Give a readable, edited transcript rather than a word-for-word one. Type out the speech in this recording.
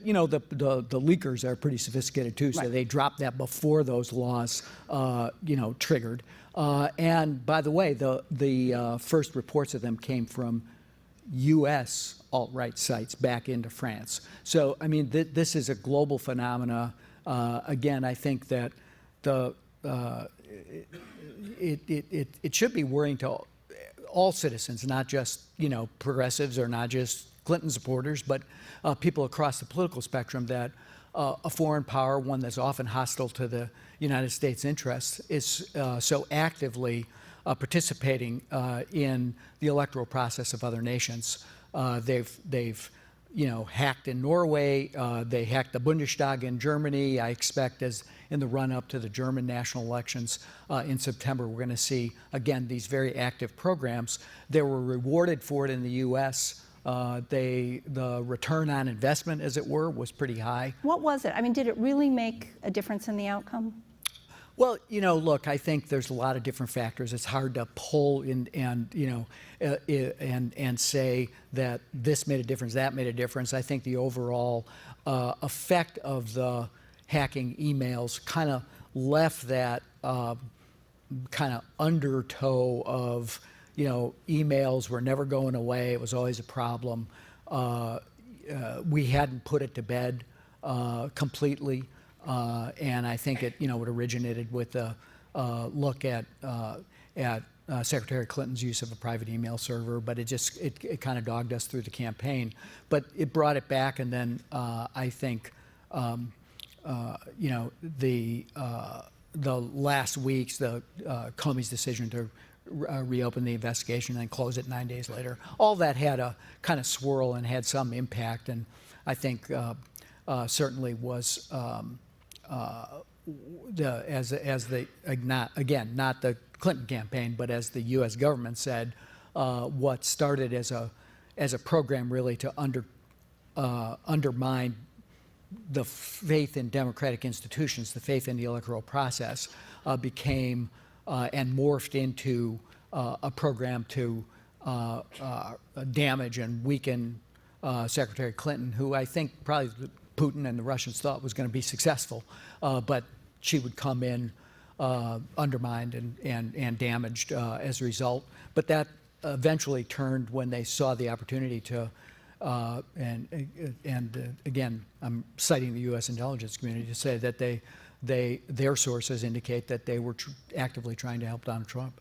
You know, the leakers are pretty sophisticated too, so Right. they dropped that before those laws, you know, triggered. And by the way, the first reports of them came from U.S. alt-right sites back into France. So, I mean, this is a global phenomena. Again, I think that it should be worrying to all citizens, not just, you know, progressives or not just Clinton supporters, but people across the political spectrum, that a foreign power, one that's often hostile to the United States interests, is so actively participating in the electoral process of other nations. They've you know, hacked in Norway. They hacked the Bundestag in Germany. I expect, as in the run-up to the German national elections in September, we're going to see again these very active programs. They were rewarded for it in the U.S. The return on investment, as it were, was pretty high. What was it? I mean, did it really make a difference in the outcome? Well, you know, look, I think there's a lot of different factors. It's hard to pull in and you know, and say that this made a difference, that made a difference. I think the overall effect of the hacking emails kind of left that kind of undertow of, you know, emails were never going away. It was always a problem. We hadn't put it to bed completely. And I think it, you know, it originated with a look at Secretary Clinton's use of a private email server, but it kind of dogged us through the campaign. But it brought it back, and then I think, you know, the last weeks, Comey's decision to reopen the investigation and close it 9 days later, all that had a kind of swirl and had some impact, and I think certainly was. Not the Clinton campaign, but as the U.S. government said, what started as a program really to undermine the faith in democratic institutions, the faith in the electoral process, became and morphed into a program to damage and weaken Secretary Clinton, who I think probably Putin and the Russians thought was going to be successful, but she would come in undermined and damaged as a result. But that eventually turned when they saw the opportunity to, again, I'm citing the U.S. intelligence community to say that their sources indicate that they were actively trying to help Donald Trump.